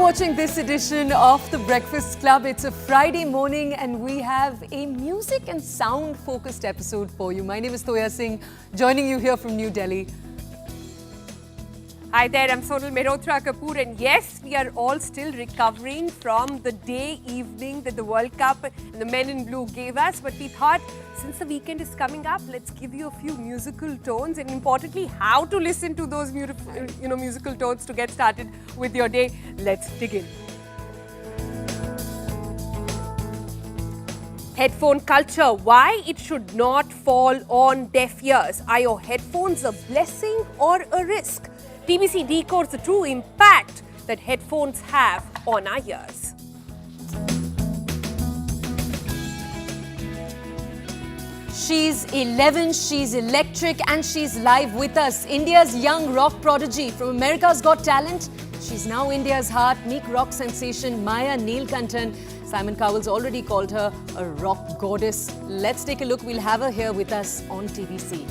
watching this edition of The Breakfast Club. It's a Friday morning and we have a music and sound focused episode for you. My name is Toya Singh, joining you here from New Delhi. Hi there, I'm Sonal, Mehrotra, Kapoor, and yes, we are all still recovering from the evening that the World Cup and the Men in Blue gave us. But we thought, since the weekend is coming up, let's give you a few musical tones and importantly, how to listen to those beautiful, musical tones to get started with your day. Let's begin. Headphone culture, why it should not fall on deaf ears. Are your headphones a blessing or a risk? TBC decodes the true impact that headphones have on our ears. She's 11, she's electric and she's live with us. India's young rock prodigy from America's Got Talent. She's now India's heart, meek rock sensation Maya Neelakantan. Simon Cowell's already called her a rock goddess. Let's take a look. We'll have her here with us on TBC.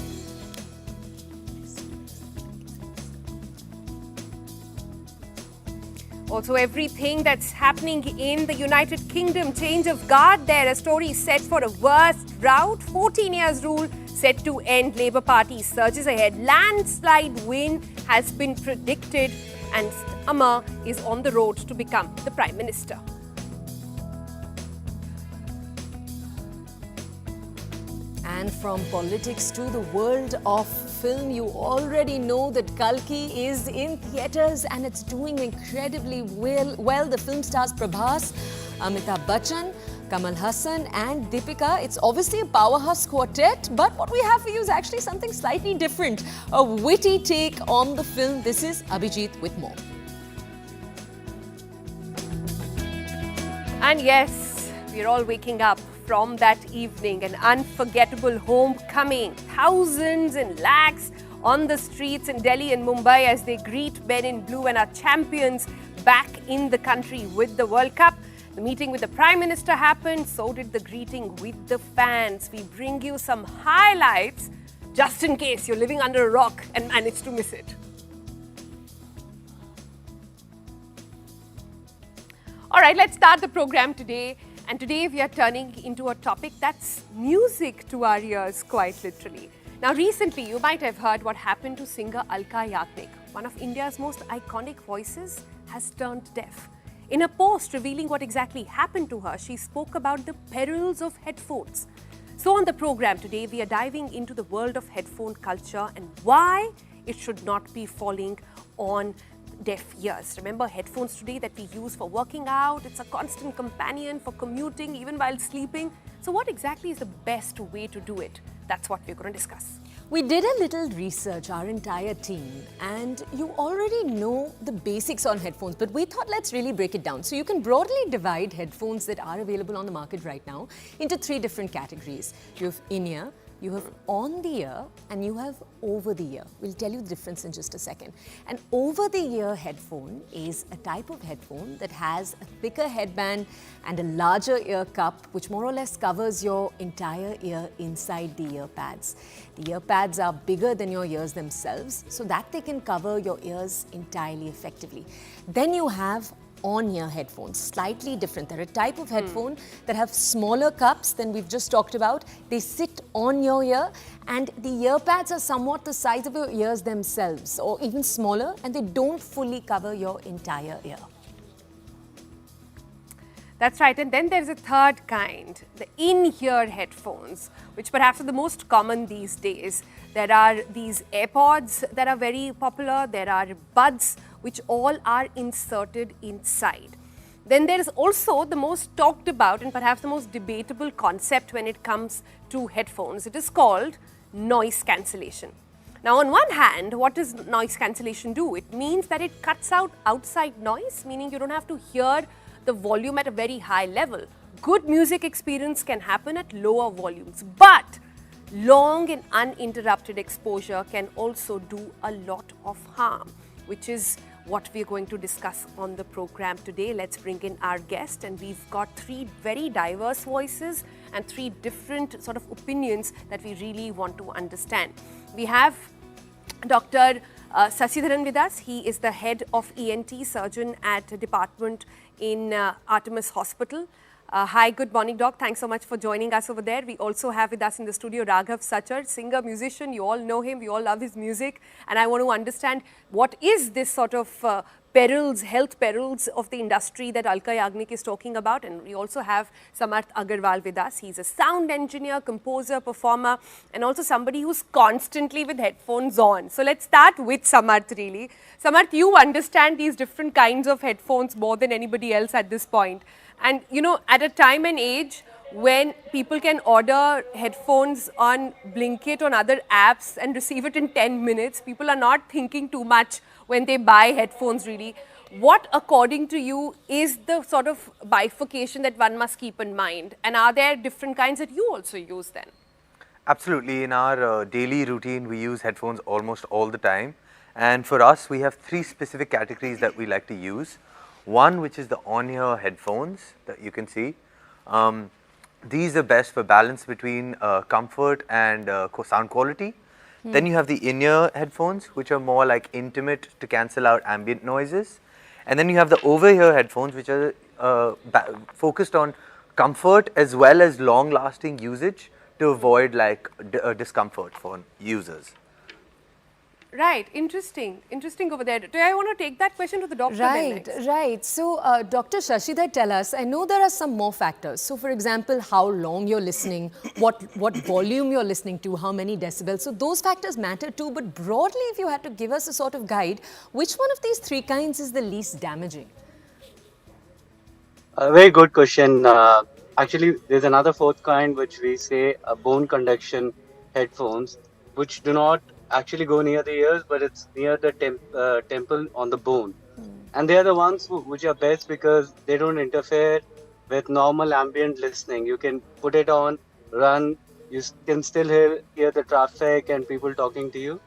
Also, everything that's happening in the United Kingdom, change of guard there. A story set for a worst drought. 14 years rule set to end. Labour Party surges ahead. Landslide win has been predicted and Starmer is on the road to become the Prime Minister. And from politics to the world of film, you already know that Kalki is in theatres and it's doing incredibly well. The film stars Prabhas, Amitabh Bachchan, Kamal Hassan and Deepika. It's obviously a powerhouse quartet, but what we have for you is actually something slightly different. A witty take on the film. This is Abhijit with more. And yes, we're all waking up from that evening, an unforgettable homecoming. Thousands and lakhs on the streets in Delhi and Mumbai as they greet Men in Blue and our champions back in the country with the World Cup. The meeting with the Prime Minister happened, so did the greeting with the fans. We bring you some highlights just in case you're living under a rock and managed to miss it. All right, let's start the program today. And today we are turning into a topic that's music to our ears, quite literally. Now recently you might have heard what happened to singer Alka Yagnik. One of India's most iconic voices has turned deaf. In a post revealing what exactly happened to her, she spoke about the perils of headphones. So on the program today, we are diving into the world of headphone culture and why it should not be falling on deaf ears. Remember, headphones today that we use for working out, it's a constant companion for commuting, even while sleeping. So what exactly is the best way to do it? That's what we're going to discuss. We did a little research, our entire team, and you already know the basics on headphones, but we thought let's really break it down. So you can broadly divide headphones that are available on the market right now into 3 different categories. You have in-ear, you have on the ear and you have over the ear. We'll tell you the difference in just a second. An over the ear headphone is a type of headphone that has a thicker headband and a larger ear cup which more or less covers your entire ear inside the ear pads. The ear pads are bigger than your ears themselves so that they can cover your ears entirely effectively. Then you have on-ear headphones, slightly different. They're a type of headphone that have smaller cups than we've just talked about. They sit on your ear and the ear pads are somewhat the size of your ears themselves or even smaller and they don't fully cover your entire ear. That's right. And then there's a third kind, the in-ear headphones, which perhaps are the most common these days. There are these AirPods that are very popular. There are buds, which all are inserted inside. Then there is also the most talked about and perhaps the most debatable concept when it comes to headphones. It is called noise cancellation. Now, on one hand, what does noise cancellation do? It means that it cuts out outside noise, meaning you don't have to hear the volume at a very high level. Good music experience can happen at lower volumes, but long and uninterrupted exposure can also do a lot of harm, which is what we're going to discuss on the program today. Let's bring in our guest, and we've got 3 very diverse voices and 3 different sort of opinions that we really want to understand. We have Dr. Sasidharan with us. He is the head of ENT surgeon at a department in Artemis Hospital. Hi, good morning, Doc. Thanks so much for joining us over there. We also have with us in the studio Raghav Sachar, singer, musician. You all know him. We all love his music. And I want to understand what is this sort of perils, health perils of the industry that Alka Yagnik is talking about. And we also have Samarth Agarwal with us. He's a sound engineer, composer, performer, and also somebody who's constantly with headphones on. So let's start with Samarth, really. Samarth, you understand these different kinds of headphones more than anybody else at this point. And you know, at a time and age when people can order headphones on Blinkit, on other apps and receive it in 10 minutes, people are not thinking too much when they buy headphones really. What, according to you, is the sort of bifurcation that one must keep in mind? And are there different kinds that you also use then? Absolutely. In our daily routine, we use headphones almost all the time. And for us, we have 3 specific categories that we like to use. One, which is the on-ear headphones that you can see. These are best for balance between comfort and sound quality. Then you have the in-ear headphones, which are more like intimate to cancel out ambient noises. And then you have the over-ear headphones, which are focused on comfort as well as long-lasting usage to avoid like discomfort for users. Right, interesting over there. Toya, I want to take that question to the doctor then next. Right. So, Dr. Shashidhar, tell us, I know there are some more factors. So, for example, how long you're listening, what volume you're listening to, how many decibels. So, those factors matter too. But broadly, if you had to give us a sort of guide, which one of these 3 kinds is the least damaging? A very good question. Actually, there's another 4th kind, which we say bone conduction headphones, which do not actually go near the ears, but it's near the temple on the bone. And they are the ones which are best because they don't interfere with normal ambient listening. You can put it on, run, you can still hear the traffic and people talking to you.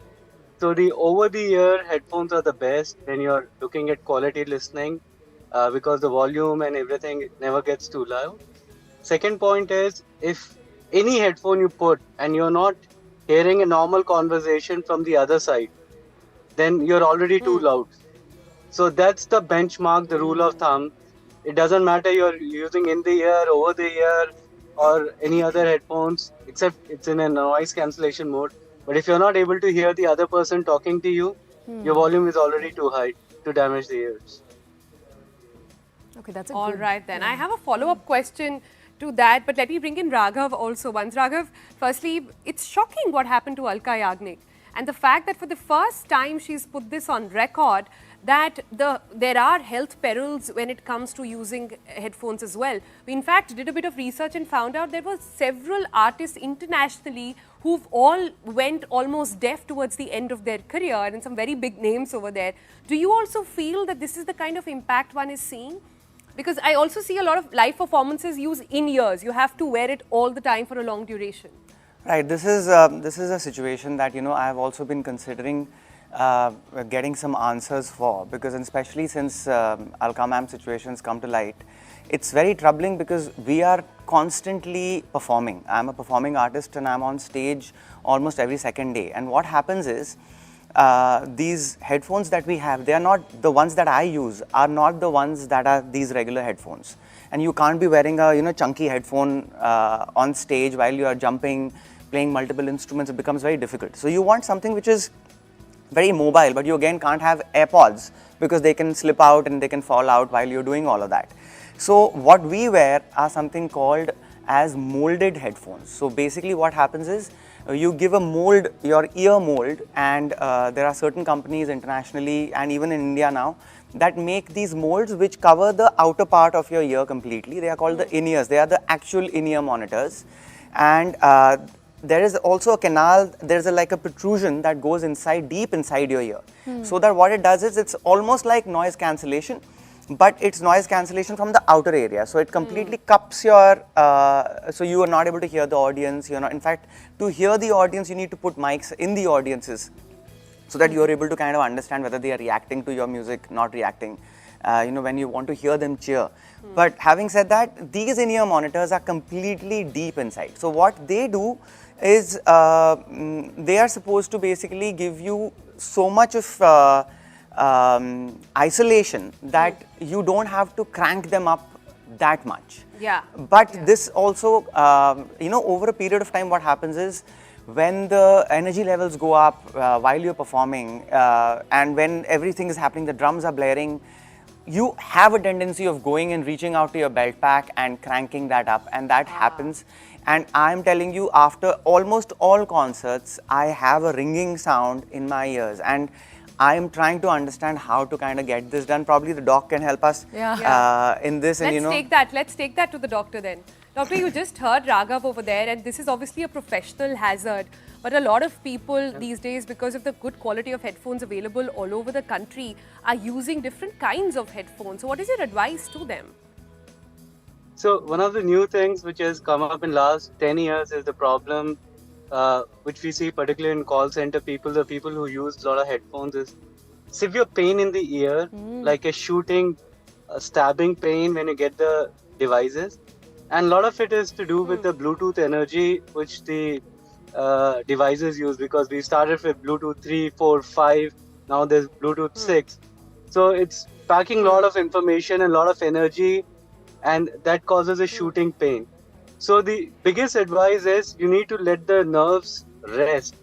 So the over-the-ear headphones are the best when you're looking at quality listening because the volume and everything never gets too loud. Second point is, if any headphone you put and you're not hearing a normal conversation from the other side, then you're already too loud. So that's the benchmark, the rule of thumb. It doesn't matter you're using in the ear, over the ear, or any other headphones, except it's in a noise cancellation mode. But if you're not able to hear the other person talking to you, your volume is already too high to damage the ears. Okay, that's a All good, right then. I have a follow-up question to that, but let me bring in Raghav also once. Raghav, firstly, it's shocking what happened to Alka Yagnik, and the fact that for the first time she's put this on record that there are health perils when it comes to using headphones as well. We in fact did a bit of research and found out there were several artists internationally who've all went almost deaf towards the end of their career, and some very big names over there. Do you also feel that this is the kind of impact one is seeing? Because I also see a lot of live performances use in-ears. You have to wear it all the time for a long duration. Right. This is a situation that, you know, I have also been considering getting some answers for, because especially since Alka ma'am's situations come to light, it's very troubling because we are constantly performing. I'm a performing artist and I'm on stage almost every second day. And what happens is, these headphones that we have, they are not the ones that I use, are not the ones that are these regular headphones. And you can't be wearing a chunky headphone on stage while you are jumping, playing multiple instruments. It becomes very difficult. So you want something which is very mobile, but you again can't have AirPods because they can slip out and they can fall out while you're doing all of that. So what we wear are something called as molded headphones. So basically what happens is, you give a mold, your ear mold, and there are certain companies internationally and even in India now that make these molds which cover the outer part of your ear completely. They are called the in-ears. They are the actual in-ear monitors. And there is also a canal, there's like a protrusion that goes inside, deep inside your ear. So that what it does is, it's almost like noise cancellation, but it's noise cancellation from the outer area. So it completely cups your, so you are not able to hear the audience. You're not, in fact, to hear the audience, you need to put mics in the audiences so that you are able to kind of understand whether they are reacting to your music, not reacting, when you want to hear them cheer. But having said that, these in-ear monitors are completely deep inside. So what they do is, they are supposed to basically give you so much of isolation that you don't have to crank them up that much. Yeah. But this also, over a period of time, what happens is when the energy levels go up while you're performing and when everything is happening, the drums are blaring, you have a tendency of going and reaching out to your belt pack and cranking that up, and that happens. And I'm telling you, after almost all concerts, I have a ringing sound in my ears, and I am trying to understand how to kind of get this done. Probably the doc can help us in this. Let's take that to the doctor then. Doctor, you just heard Raghav over there, and this is obviously a professional hazard. But a lot of people these days, because of the good quality of headphones available all over the country, are using different kinds of headphones. So what is your advice to them? So one of the new things which has come up in last 10 years is the problem which we see particularly in call center people, the people who use a lot of headphones, is severe pain in the ear, like a shooting, stabbing pain when you get the devices. And a lot of it is to do with the Bluetooth energy which the devices use, because we started with Bluetooth 3, 4, 5, now there's Bluetooth 6. So it's packing a lot of information and a lot of energy, and that causes a shooting pain. So the biggest advice is you need to let the nerves rest.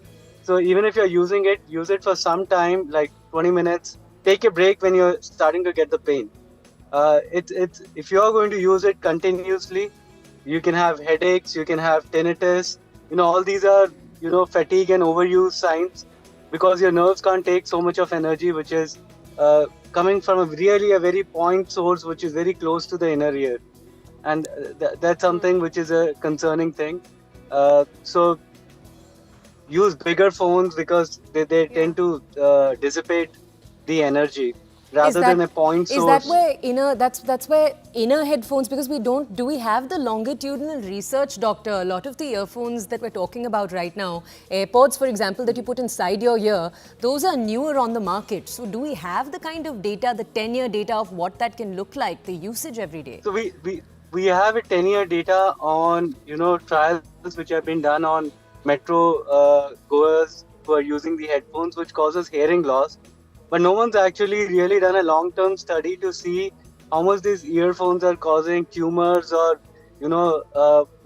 So even if you're using it, use it for some time, like 20 minutes. Take a break when you're starting to get the pain. If you're going to use it continuously, you can have headaches, you can have tinnitus. All these are, fatigue and overuse signs, because your nerves can't take so much of energy, which is coming from a very point source, which is very close to the inner ear. And that's something which is a concerning thing. So use bigger phones, because they tend to dissipate the energy rather than a point source. Is that where that's where inner headphones, because do we have the longitudinal research, doctor? A lot of the earphones that we're talking about right now, AirPods for example, that you put inside your ear, those are newer on the market. So do we have the kind of data, the 10-year data of what that can look like, the usage every day? So we have a 10-year data on, trials which have been done on metro goers who are using the headphones, which causes hearing loss. But no one's actually really done a long-term study to see how much these earphones are causing tumors or,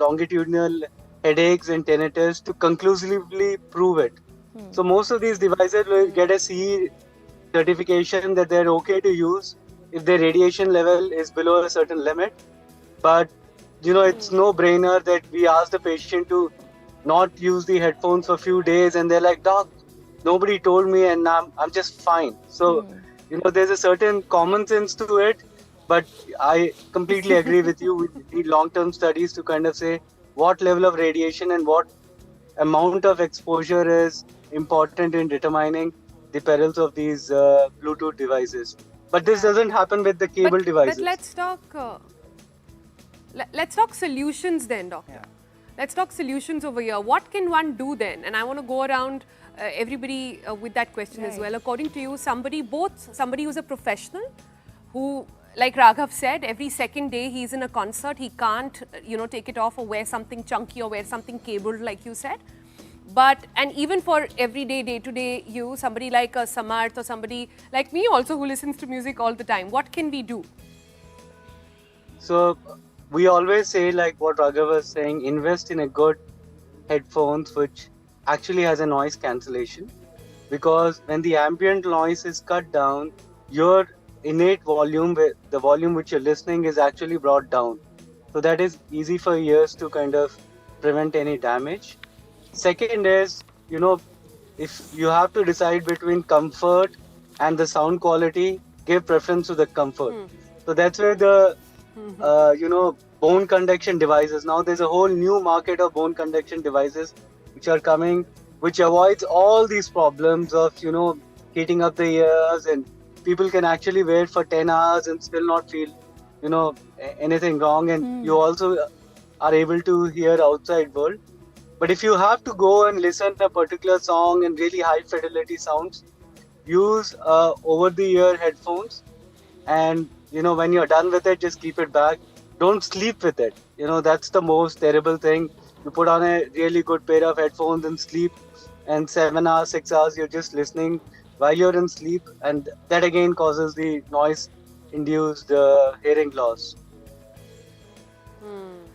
longitudinal headaches and tinnitus to conclusively prove it. So most of these devices will get a CE certification that they're okay to use if their radiation level is below a certain limit. But, it's no-brainer that we ask the patient to not use the headphones for a few days, and they're like, "Doc, nobody told me and I'm just fine." So, there's a certain common sense to it, but I completely agree with you. We need long-term studies to kind of say what level of radiation and what amount of exposure is important in determining the perils of these Bluetooth devices. But this doesn't happen with the cable devices. But let's talk solutions then, doctor. Yeah. Let's talk solutions over here. What can one do then? And I want to go around everybody with that question as well. According to you, somebody who's a professional, who, like Raghav said, every second day he's in a concert, he can't, take it off or wear something chunky or wear something cabled, like you said. And even for everyday, day-to-day you, somebody like a Samarth or somebody like me also who listens to music all the time, what can we do? So we always say, like what Raghav was saying, invest in a good headphones which actually has a noise cancellation, because when the ambient noise is cut down, your innate volume, the volume which you're listening, is actually brought down. So that is easy for ears to kind of prevent any damage. Second is, if you have to decide between comfort and the sound quality, give preference to the comfort. So that's where the bone conduction devices. Now there's a whole new market of bone conduction devices which are coming, which avoids all these problems of, heating up the ears, and people can actually wear it for 10 hours and still not feel, anything wrong, and you also are able to hear outside world. But if you have to go and listen to a particular song and really high fidelity sounds, use over-the-ear headphones, and when you're done with it, just keep it back. Don't sleep with it. That's the most terrible thing. You put on a really good pair of headphones and sleep, and 7 hours, 6 hours, you're just listening while you're in sleep, and that again causes the noise-induced hearing loss.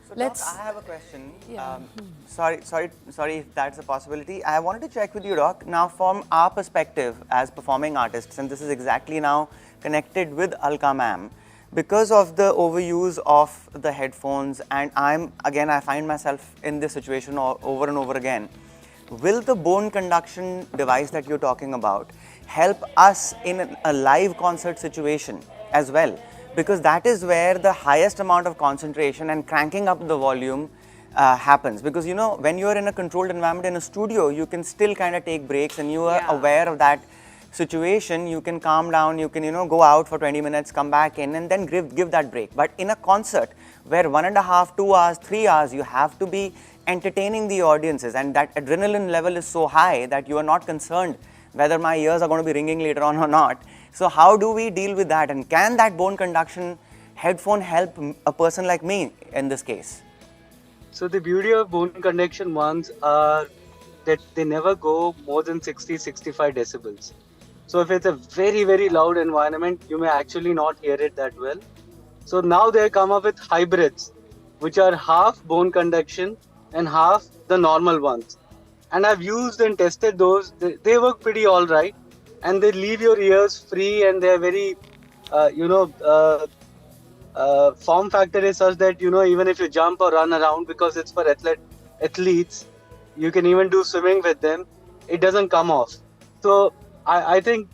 So Let's- Doc, I have a question. Yeah. Sorry if that's a possibility. I wanted to check with you, Doc. Now, from our perspective as performing artists, and this is exactly now connected with Alka ma'am, because of the overuse of the headphones, and I find myself in this situation over and over again. Will the bone conduction device that you're talking about help us in a live concert situation as well? Because that is where the highest amount of concentration and cranking up the volume happens. Because you know, when you are in a controlled environment in a studio, you can still kind of take breaks, and you are aware of that situation. You can calm down, you can, you know, go out for 20 minutes, come back in, and then give that break. But in a concert where 1.5, 2 hours, 3 hours, you have to be entertaining the audiences, and that adrenaline level is so high that you are not concerned whether my ears are going to be ringing later on or not. So how do we deal with that, and can that bone conduction headphone help a person like me in this case? So the beauty of bone conduction ones are that they never go more than 60-65 decibels. So if it's a very, very loud environment, you may actually not hear it that well. So now they come up with hybrids, which are half bone conduction and half the normal ones. And I've used and tested those. They work pretty all right, and they leave your ears free, and they're very, form factor is such that, you know, even if you jump or run around, because it's for athletes, you can even do swimming with them, it doesn't come off. So I think,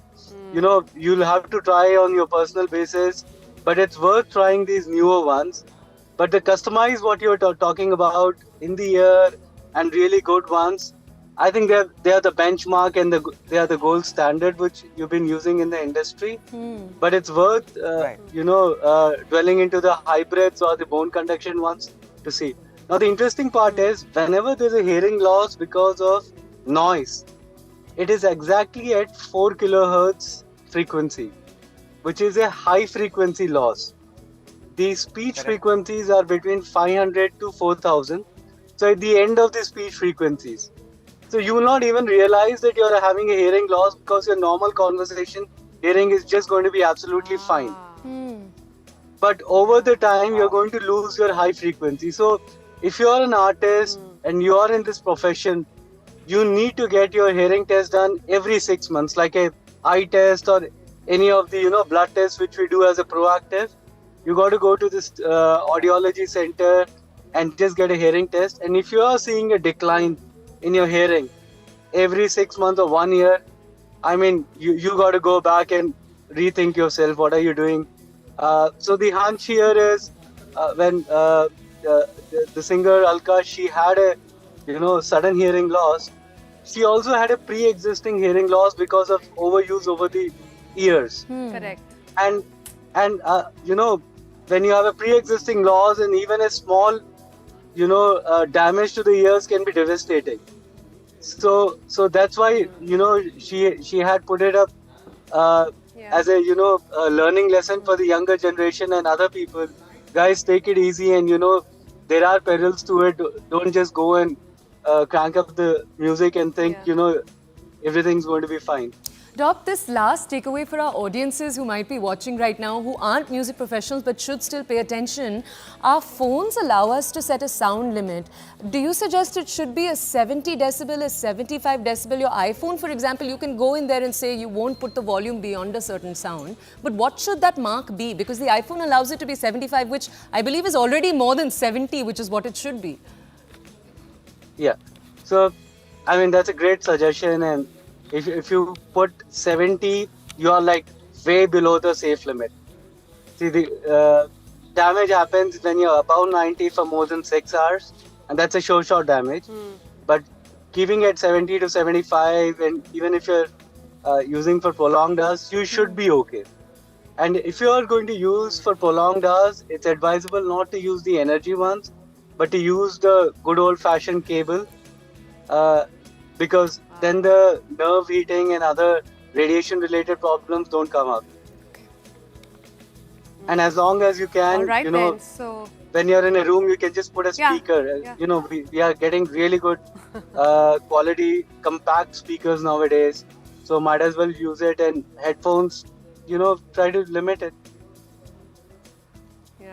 you know, you'll have to try on your personal basis, but it's worth trying these newer ones. But the customized, what you're talking about in the ear, and really good ones, I think they are the benchmark, and they are the gold standard which you've been using in the industry. But it's worth dwelling into the hybrids or the bone conduction ones to see. Now the interesting part is, whenever there's a hearing loss because of noise, it is exactly at 4 kilohertz frequency, which is a high frequency loss. The speech frequencies are between 500 to 4000. So at the end of the speech frequencies, so you will not even realize that you're having a hearing loss, because your normal conversation hearing is just going to be absolutely fine. But over the time, you're going to lose your high frequency. So if you're an artist and you're in this profession, you need to get your hearing test done every 6 months, like a eye test or any of the, you know, blood tests which we do as a proactive. You got to go to this audiology center and just get a hearing test. And if you are seeing a decline in your hearing every 6 months or 1 year, I mean, you got to go back and rethink yourself. What are you doing? So the hunch here is, when the singer Alka, she had a, you know, sudden hearing loss. She also had a pre-existing hearing loss because of overuse over the ears. Correct. And you know, when you have a pre-existing loss, and even a small, you know, damage to the ears can be devastating. So that's why, you know, she had put it up as a, you know, a learning lesson for the younger generation and other people. Guys, take it easy, and you know, there are perils to it. Don't just go and crank up the music and think, you know, everything's going to be fine. Doc, this last takeaway for our audiences who might be watching right now, who aren't music professionals but should still pay attention, our phones allow us to set a sound limit. Do you suggest it should be a 70 decibel, a 75 decibel? Your iPhone, for example, you can go in there and say you won't put the volume beyond a certain sound. But what should that mark be? Because the iPhone allows it to be 75, which I believe is already more than 70, which is what it should be. Yeah. So, I mean, that's a great suggestion. And if you put 70, you are like way below the safe limit. See, the damage happens when you're above 90 for more than 6 hours, and that's a short damage. But keeping it 70 to 75, and even if you're using for prolonged hours, you should be okay. And if you are going to use for prolonged hours, it's advisable not to use the energy ones, but to use the good old-fashioned cable, because then the nerve heating and other radiation-related problems don't come up. And as long as you can, All right, you know, then. So when you're in a room, you can just put a speaker. Yeah. You know, we are getting really good quality compact speakers nowadays. So might as well use it, and headphones, try to limit it. Yeah.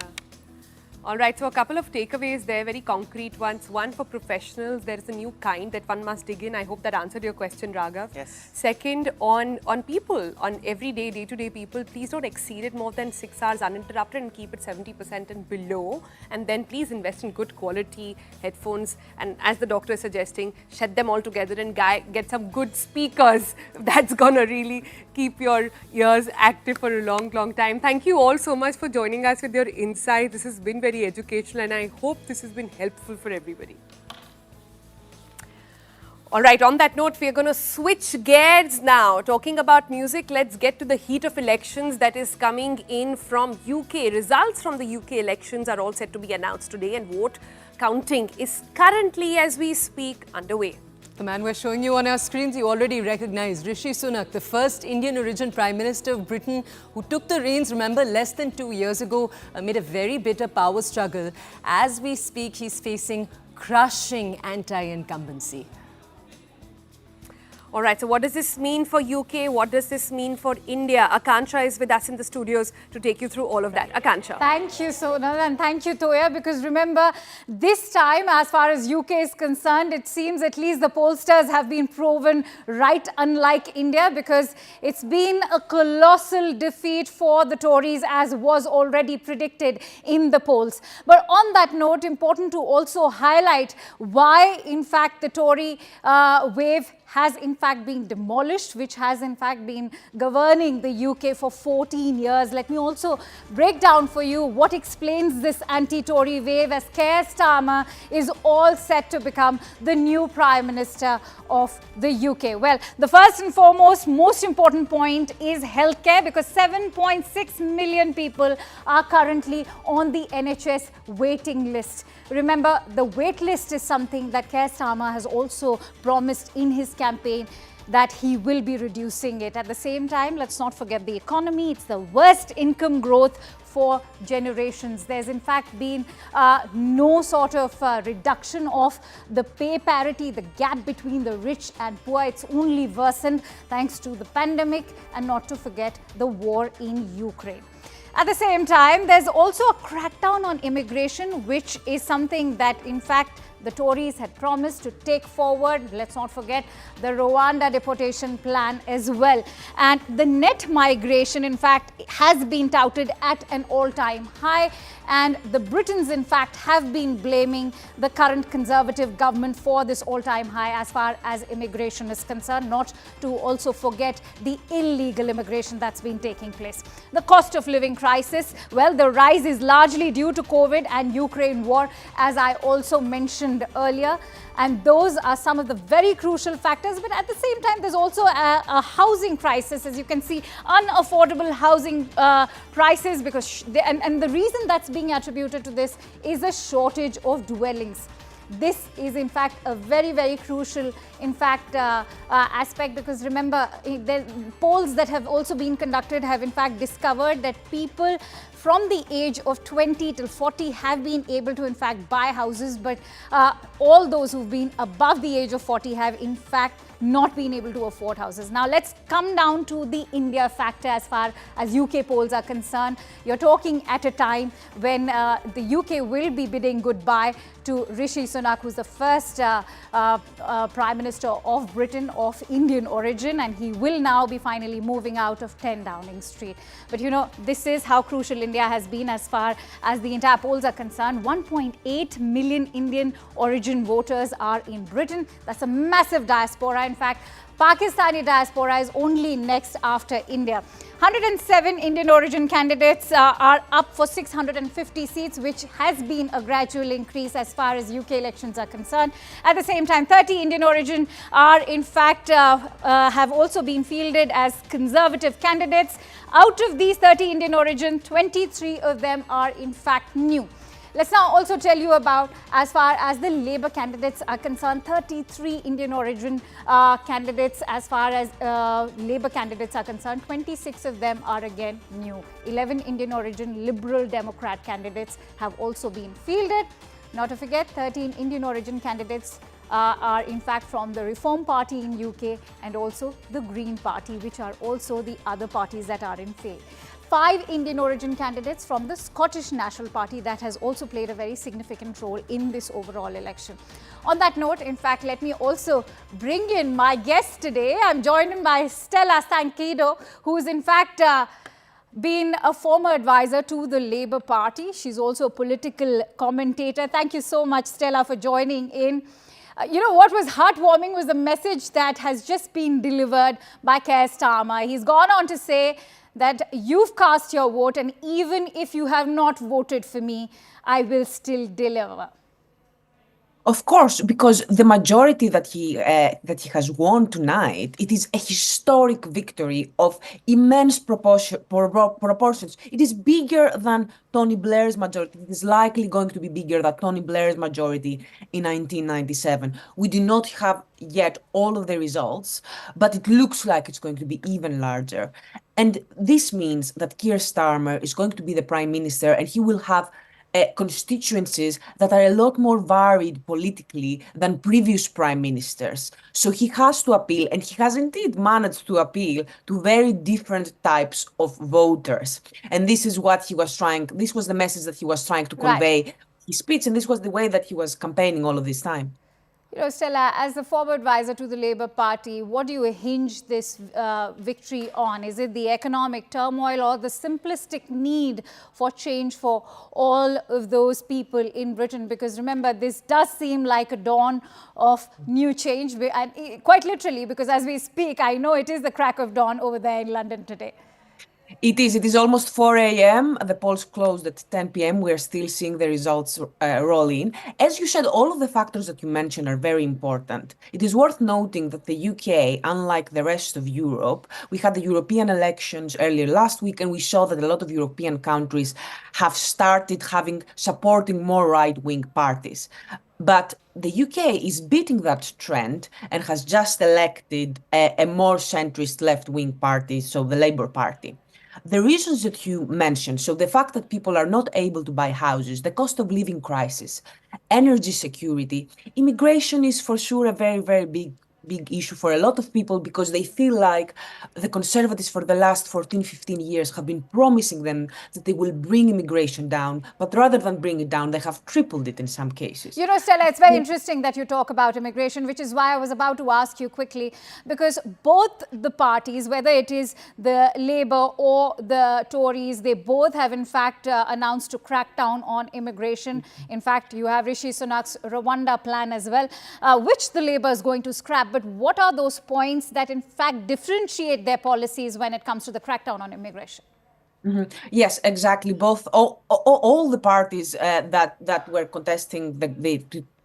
All right, so a couple of takeaways there, very concrete ones. One, for professionals, there is a new kind that one must dig in. I hope that answered your question, Raghav. Yes. Second, on people, on everyday, day-to-day people, please don't exceed it more than 6 hours uninterrupted and keep it 70% and below. And then please invest in good quality headphones. And as the doctor is suggesting, shed them all together and get some good speakers. That's gonna really keep your ears active for a long, long time. Thank you all so much for joining us with your insights. This has been very educational and I hope this has been helpful for everybody. All right, on that note, we are going to switch gears now. Talking about music, let's get to the heat of elections that is coming in from UK. Results from the UK elections are all set to be announced today and vote counting is currently, as we speak, underway. The man we're showing you on our screens, you already recognize Rishi Sunak, the first Indian origin Prime Minister of Britain who took the reins, remember, less than 2 years ago amid a very bitter power struggle. As we speak, he's facing crushing anti-incumbency. All right, so what does this mean for UK? What does this mean for India? Akansha is with us in the studios to take you through all of that. Akansha. Thank you, Sonal, and thank you, Toya, because remember, this time, as far as UK is concerned, it seems at least the pollsters have been proven right, unlike India, because it's been a colossal defeat for the Tories, as was already predicted in the polls. But on that note, important to also highlight why, in fact, the Tory wave has in fact been demolished, which has in fact been governing the UK for 14 years. Let me also break down for you what explains this anti-Tory wave, as Keir Starmer is all set to become the new Prime Minister of the UK. Well, the first and foremost, most important point is healthcare, because 7.6 million people are currently on the NHS waiting list. Remember, the wait list is something that Keir Starmer has also promised in his campaign, that he will be reducing it. At the same time, let's not forget the economy. It's the worst income growth for generations. There's in fact been no sort of reduction of the pay parity, the gap between the rich and poor. It's only worsened thanks to the pandemic, and not to forget the war in Ukraine. At the same time, there's also a crackdown on immigration, which is something that, in fact, the Tories had promised to take forward. Let's not forget the Rwanda deportation plan as well. And the net migration, in fact, has been touted at an all-time high. And the Britons, in fact, have been blaming the current Conservative government for this all-time high as far as immigration is concerned, not to also forget the illegal immigration that's been taking place. The cost of living crisis, well, the rise is largely due to COVID and Ukraine war, as I also mentioned earlier. And those are some of the very crucial factors. But at the same time, there's also a housing crisis, as you can see, unaffordable housing prices, because and the reason that's being attributed to this is a shortage of dwellings. This is in fact a very, very crucial, in fact, aspect, because remember, the polls that have also been conducted have in fact discovered that people from the age of 20 till 40 have been able to in fact buy houses, but all those who've been above the age of 40 have in fact not been able to afford houses. Now let's come down to the India factor as far as UK polls are concerned. You're talking at a time when the UK will be bidding goodbye to Rishi Sunak, who's the first Prime Minister of Britain of Indian origin, and he will now be finally moving out of 10 Downing Street. But you know, this is how crucial India has been as far as the entire polls are concerned. 1.8 million Indian origin voters are in Britain. That's a massive diaspora. In fact, Pakistani diaspora is only next after India. 107 Indian origin candidates are up for 650 seats, which has been a gradual increase as far as UK elections are concerned. At the same time, 30 Indian origin are in fact have also been fielded as Conservative candidates. Out of these 30 Indian origin, 23 of them are in fact new. Let's now also tell you about, as far as the Labour candidates are concerned, 33 Indian origin candidates as far as Labour candidates are concerned. 26 of them are again new. 11 Indian origin Liberal Democrat candidates have also been fielded. Not to forget, 13 Indian origin candidates are in fact from the Reform Party in UK and also the Green Party, which are also the other parties that are in play. 5 Indian origin candidates from the Scottish National Party that has also played a very significant role in this overall election. On that note, in fact, let me also bring in my guest today. I'm joined by Stella Stankido, who is in fact been a former advisor to the Labour Party. She's also a political commentator. Thank you so much, Stella, for joining in. You know, what was heartwarming was the message that has just been delivered by Keir Starmer. He's gone on to say that you've cast your vote, and even if you have not voted for me, I will still deliver. Of course, because the majority that he has won tonight, it is a historic victory of immense proportions. It is bigger than Tony Blair's majority. It is likely going to be bigger than Tony Blair's majority in 1997. We do not have yet all of the results, but it looks like it's going to be even larger. And this means that Keir Starmer is going to be the Prime Minister, and he will have constituencies that are a lot more varied politically than previous prime ministers. So he has to appeal, and he has indeed managed to appeal to very different types of voters. And this is what he was this was the message that he was trying to convey in his speech, and this was the way that he was campaigning all of this time. You know, Stella, as the former advisor to the Labour Party, what do you hinge this victory on? Is it the economic turmoil or the simplistic need for change for all of those people in Britain? Because remember, this does seem like a dawn of new change, and quite literally, because as we speak, I know it is the crack of dawn over there in London today. It is almost 4 a.m. The polls closed at 10 p.m. We are still seeing the results roll in. As you said, all of the factors that you mentioned are very important. It is worth noting that the UK, unlike the rest of Europe, we had the European elections earlier last week, and we saw that a lot of European countries have started supporting more right-wing parties. But the UK is beating that trend and has just elected a more centrist left-wing party, so the Labour Party. The reasons that you mentioned, so the fact that people are not able to buy houses, the cost of living crisis, energy security, immigration is for sure a very, very big issue for a lot of people, because they feel like the Conservatives for the last 14, 15 years have been promising them that they will bring immigration down, but rather than bring it down, they have tripled it in some cases. You know, Stella, it's very interesting that you talk about immigration, which is why I was about to ask you quickly, because both the parties, whether it is the Labour or the Tories, they both have in fact announced to crack down on immigration. In fact, you have Rishi Sunak's Rwanda plan as well, which the Labour is going to scrap. But what are those points that in fact differentiate their policies when it comes to the crackdown on immigration? Yes, exactly. Both all the parties that were contesting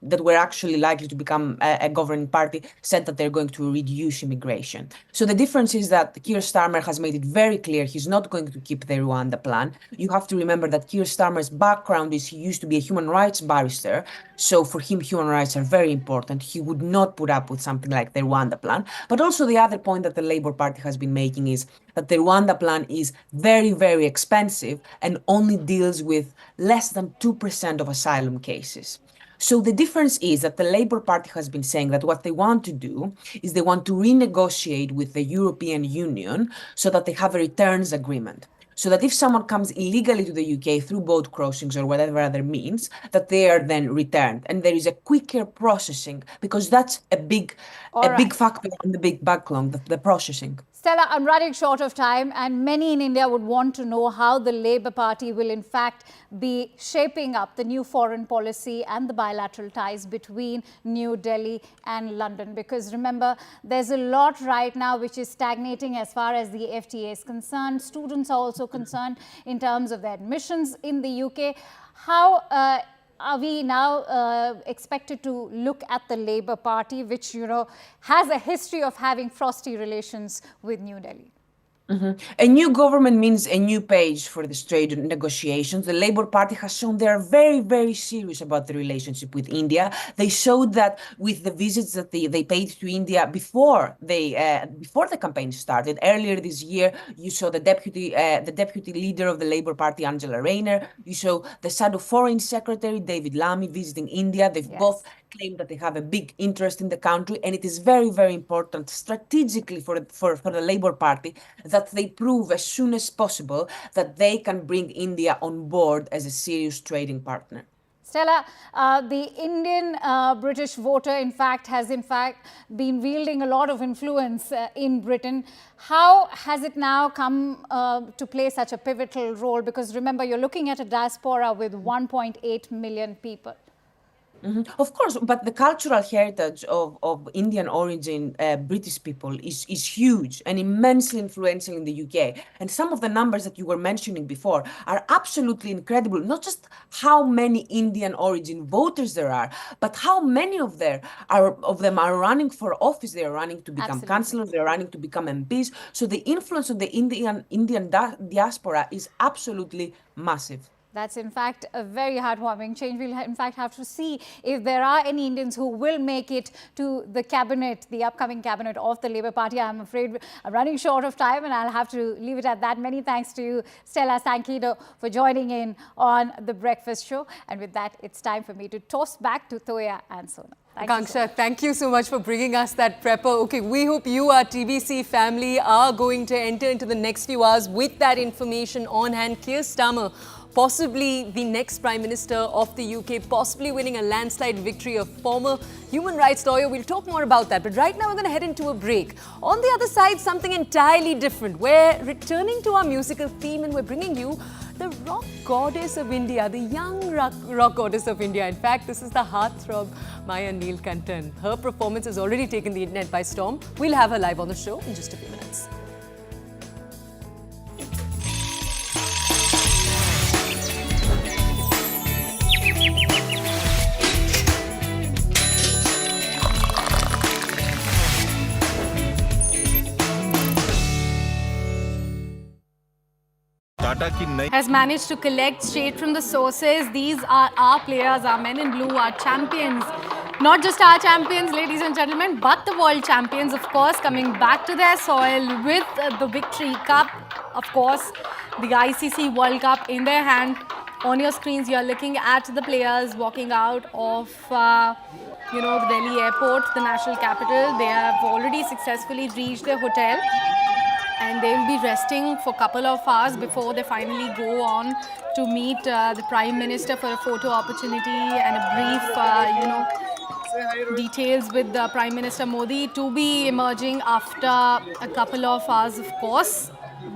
that were actually likely to become a governing party said that they're going to reduce immigration. So the difference is that Keir Starmer has made it very clear he's not going to keep the Rwanda plan. You have to remember that Keir Starmer's background is he used to be a human rights barrister. So for him, human rights are very important. He would not put up with something like the Rwanda plan. But also the other point that the Labour Party has been making is that the Rwanda plan is very, very expensive and only deals with less than 2% of asylum cases. So the difference is that the Labour Party has been saying that what they want to do is they want to renegotiate with the European Union so that they have a returns agreement. So that if someone comes illegally to the UK through boat crossings or whatever other means, that they are then returned. And there is a quicker processing, because that's a big factor in the big backlog, the processing. Stella, I'm running short of time, and many in India would want to know how the Labour Party will in fact be shaping up the new foreign policy and the bilateral ties between New Delhi and London. Because remember, there's a lot right now which is stagnating as far as the FTA is concerned. Students are also concerned in terms of their admissions in the UK. How are we now expected to look at the Labour Party, which, you know, has a history of having frosty relations with New Delhi? A new government means a new page for the trade negotiations. The Labour Party has shown they are very, very serious about the relationship with India. They showed that with the visits that they paid to India before the campaign started. Earlier this year, you saw the deputy leader of the Labour Party, Angela Rayner. You saw the Shadow Foreign Secretary, David Lammy, visiting India. They've both claim that they have a big interest in the country, and it is very, very important strategically for the Labour Party that they prove as soon as possible that they can bring India on board as a serious trading partner. Stella, the Indian British voter, in fact, has been wielding a lot of influence in Britain. How has it now come to play such a pivotal role? Because remember, you're looking at a diaspora with 1.8 million people. Of course, but the cultural heritage of Indian origin British people is huge and immensely influential in the UK. And some of the numbers that you were mentioning before are absolutely incredible. Not just how many Indian origin voters there are, but how many of them are running for office. They are running to become councillors. They are running to become MPs. So the influence of the Indian diaspora is absolutely massive. That's in fact a very heartwarming change. We'll in fact have to see if there are any Indians who will make it to the cabinet, the upcoming cabinet of the Labour Party. I'm afraid I'm running short of time and I'll have to leave it at that. Many thanks to you, Stella Sankido, for joining in on The Breakfast Show. And with that, it's time for me to toss back to Toya and Sonal. Akanksha, thank you so much for bringing us that prepper. Okay, we hope you, our TBC family, are going to enter into the next few hours with that information on hand. Keir Starmer, possibly the next Prime Minister of the UK, possibly winning a landslide victory, a former human rights lawyer. We'll talk more about that. But right now, we're going to head into a break. On the other side, something entirely different. We're returning to our musical theme and we're bringing you the rock goddess of India, the young rock goddess of India. In fact, this is the heartthrob Maya Neelakantan. Her performance has already taken the internet by storm. We'll have her live on the show in just a few minutes. Has managed to collect straight from the sources. These are our players, our men in blue, our champions. Not just our champions, ladies and gentlemen, but the world champions, of course, coming back to their soil with the Victory Cup. Of course, the ICC World Cup in their hand. On your screens, you're looking at the players walking out of the Delhi airport, the national capital. They have already successfully reached their hotel. And they will be resting for a couple of hours before they finally go on to meet the Prime Minister for a photo opportunity and a brief, details with the Prime Minister Modi to be emerging after a couple of hours, of course.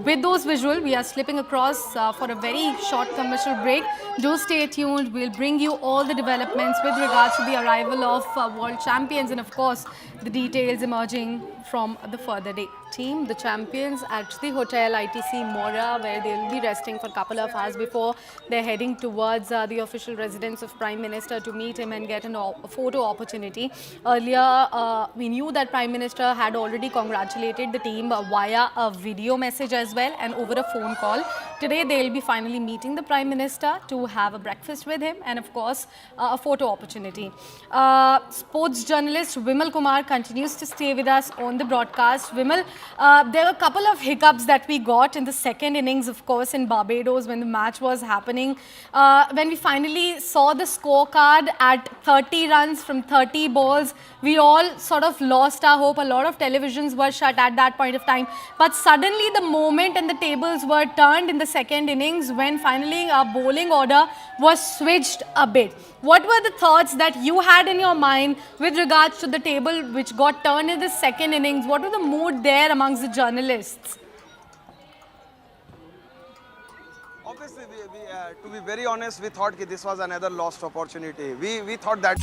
With those visuals, we are slipping across for a very short commercial break. Do stay tuned. We'll bring you all the developments with regards to the arrival of world champions and, of course, the details emerging from the further team, the champions at the Hotel ITC Mora, where they'll be resting for a couple of hours before they're heading towards the official residence of Prime Minister to meet him and get a photo opportunity. Earlier, we knew that Prime Minister had already congratulated the team via a video message as well and over a phone call. Today, they'll be finally meeting the Prime Minister to have a breakfast with him and, of course, a photo opportunity. Sports journalist Vimal Kumar continues to stay with us on the broadcast. Vimal, there were a couple of hiccups that we got in the second innings, of course, in Barbados when the match was happening. When we finally saw the scorecard at 30 runs from 30 balls, we all sort of lost our hope. A lot of televisions were shut at that point of time. But suddenly the moment and the tables were turned in the second innings when finally our bowling order was switched a bit. What were the thoughts that you had in your mind with regards to the table which got turned in the second innings? What was the mood there amongst the journalists? Obviously, to be very honest, we thought this was another lost opportunity. We thought that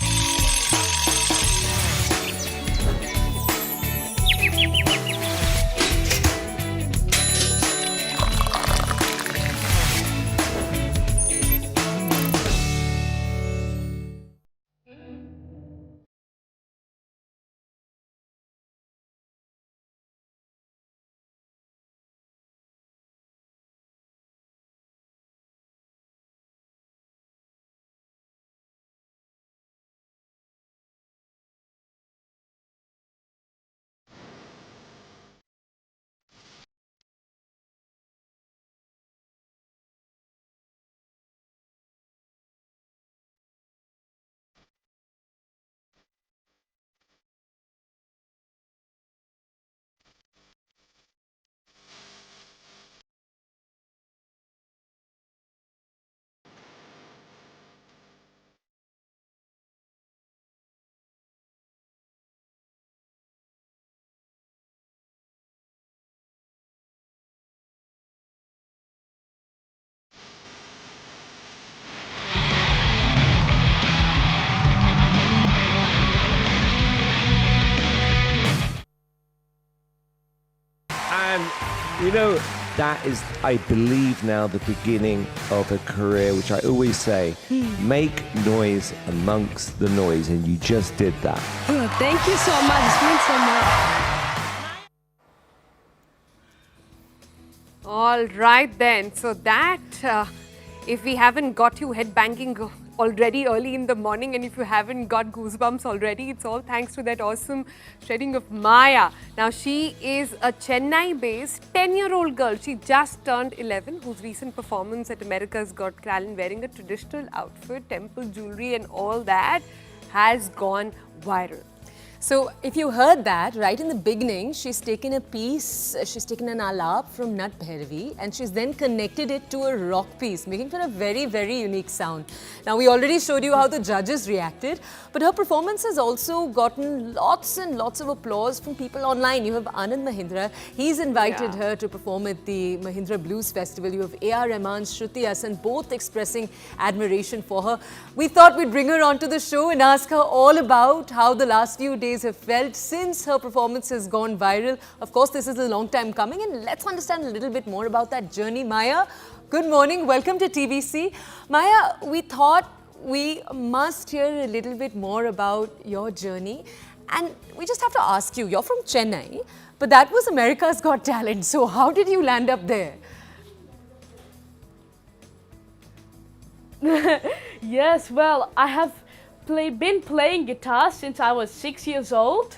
You know, that is, I believe now, the beginning of a career, which I always say, make noise amongst the noise, and you just did that. Oh, thank you so much. It means so much. All right then. So that, if we haven't got you headbanging already early in the morning, and if you haven't got goosebumps already, it's all thanks to that awesome shredding of Maya. Now she is a Chennai-based 10-year-old girl. She just turned 11, whose recent performance at America's Got Talent wearing a traditional outfit, temple jewelry and all that has gone viral. So if you heard that, right in the beginning, she's taken a piece, she's taken an alap from Nat Bhairavi and she's then connected it to a rock piece, making for a very, very unique sound. Now, we already showed you how the judges reacted, but her performance has also gotten lots and lots of applause from people online. You have Anand Mahindra, he's invited her to perform at the Mahindra Blues Festival. You have A.R. Rahman, Shruti Hassan, both expressing admiration for her. We thought we'd bring her onto the show and ask her all about how the last few days have felt since her performance has gone viral. Of course, this is a long time coming, and let's understand a little bit more about that journey. Maya, good morning. Welcome to TVC. Maya, we thought we must hear a little bit more about your journey, and we just have to ask you, you're from Chennai, but that was America's Got Talent. So how did you land up there? Yes, well, I have been playing guitar since I was 6 years old,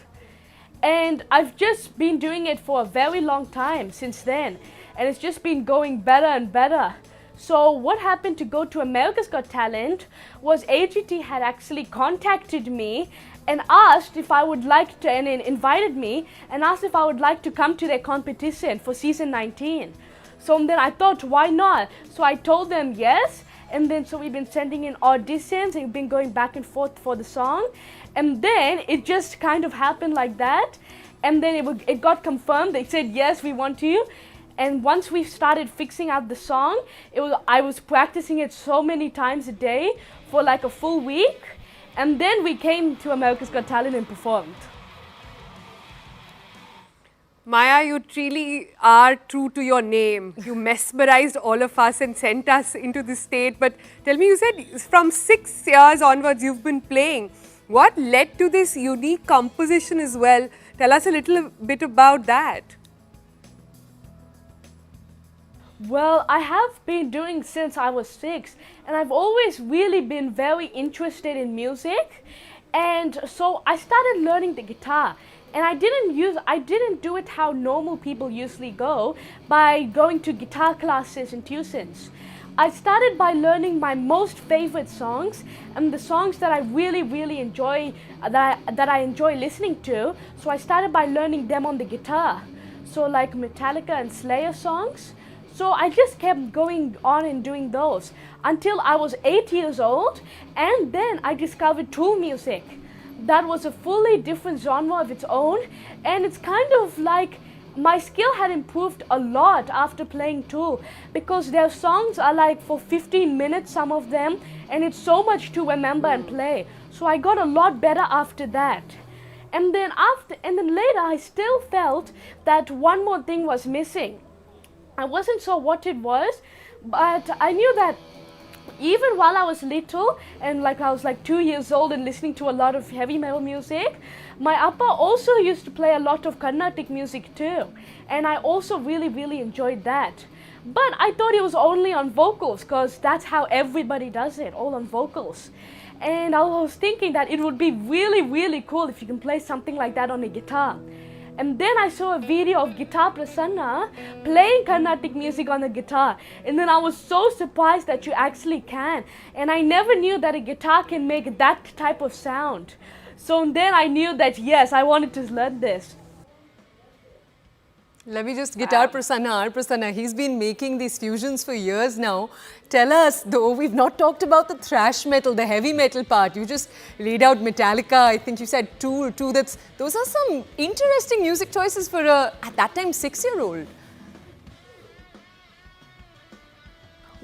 and I've just been doing it for a very long time since then, and it's just been going better and better. So what happened to go to America's Got Talent was AGT had actually contacted me and asked if I would like to, and invited me and asked if I would like to come to their competition for season 19. So then I thought, why not? So I told them yes. And then so we've been sending in auditions and been going back and forth for the song. And then it just kind of happened like that. And then it got confirmed. They said, yes, we want you. And once we started fixing out the song, I was practicing it so many times a day for like a full week. And then we came to America's Got Talent and performed. Maya, you truly are true to your name. You mesmerized all of us and sent us into the state. But tell me, you said from 6 years onwards you've been playing. What led to this unique composition as well? Tell us a little bit about that. Well, I have been doing since I was 6, and I've always really been very interested in music. And so I started learning the guitar. And I didn't do it how normal people usually go, by going to guitar classes and tuitions. I started by learning my most favorite songs and the songs that I really, really enjoy, that I enjoy listening to. So I started by learning them on the guitar. So like Metallica and Slayer songs. So I just kept going on and doing those until I was 8 years old, and then I discovered tool music. That was a fully different genre of its own, and it's kind of like my skill had improved a lot after playing Tool, because their songs are like for 15 minutes, some of them, and it's so much to remember and play. So I got a lot better after that. And then later I still felt that one more thing was missing. I wasn't sure what it was, but I knew that even while I was little, and like I was like 2 years old and listening to a lot of heavy metal music, my appa also used to play a lot of Carnatic music too. And I also really, really enjoyed that. But I thought it was only on vocals, because that's how everybody does it, all on vocals. And I was thinking that it would be really, really cool if you can play something like that on a guitar. And then I saw a video of Guitar Prasanna playing Carnatic music on a guitar. And then I was so surprised that you actually can. And I never knew that a guitar can make that type of sound. So then I knew that, yes, I wanted to learn this. Let me just Guitar Prasanna, he's been making these fusions for years now. Tell us, though, we've not talked about the thrash metal, the heavy metal part. You just laid out Metallica, I think you said Tool too. Those are some interesting music choices for a, at that time, 6-year-old.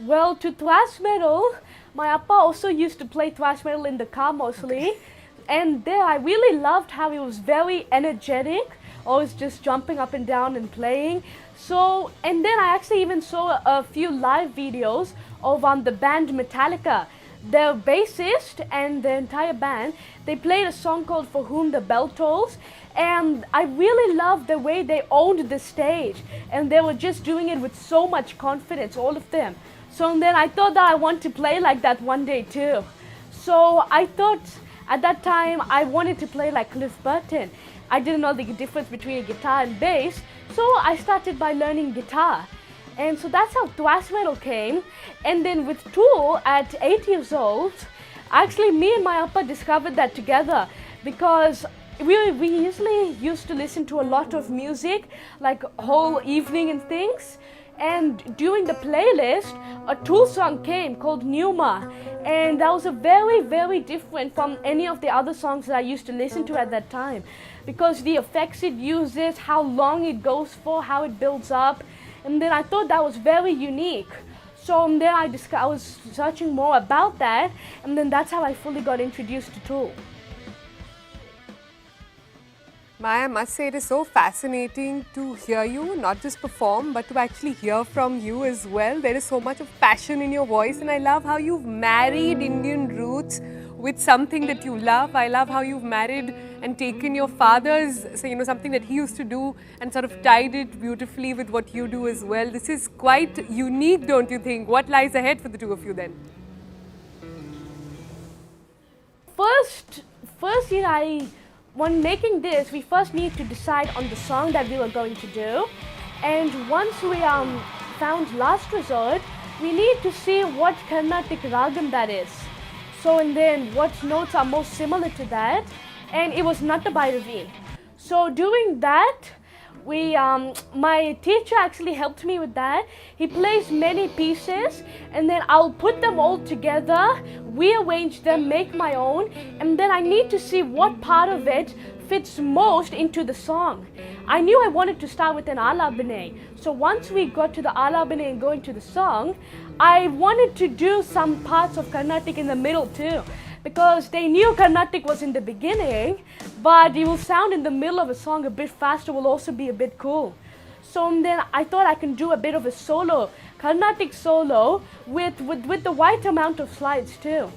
Well, to thrash metal, my appa also used to play thrash metal in the car mostly. Okay. And there I really loved how he was very energetic, always just jumping up and down and playing. So, and then I actually even saw a few live videos of the band Metallica. The bassist and the entire band, they played a song called For Whom the Bell Tolls, and I really loved the way they owned the stage, and they were just doing it with so much confidence, all of them. So then I thought that I want to play like that one day too. So I thought at that time I wanted to play like Cliff Burton. I didn't know the difference between a guitar and bass, so I started by learning guitar. And so that's how thrash metal came. And then with Tool at 8 years old, actually me and my appa discovered that together, because we usually used to listen to a lot of music, like whole evening and things. And during the playlist, a Tool song came called Numa. And that was a very, very different from any of the other songs that I used to listen to at that time, because the effects it uses, how long it goes for, how it builds up. And then I thought that was very unique. So then I was searching more about that, and then that's how I fully got introduced to Tool. Maya, I must say it is so fascinating to hear you, not just perform, but to actually hear from you as well. There is so much of passion in your voice, and I love how you've married Indian roots with something that you love. I love how you've married and taken your father's, so, something that he used to do and sort of tied it beautifully with what you do as well. This is quite unique, don't you think? What lies ahead for the two of you then? First year when making this, we first need to decide on the song that we were going to do. And once we found Last Resort, we need to see what Carnatic ragam that is. So, and then what notes are most similar to that. And it was Natta Bhairavi. So doing that, my teacher actually helped me with that. He plays many pieces, and then I'll put them all together, rearrange them, make my own, and then I need to see what part of it fits most into the song. I knew I wanted to start with an alabane. So once we got to the alabane and going to the song, I wanted to do some parts of Carnatic in the middle too, because they knew Carnatic was in the beginning, but it will sound in the middle of a song a bit faster, will also be a bit cool. So then I thought I can do a bit of a solo, Carnatic solo with the right amount of slides too.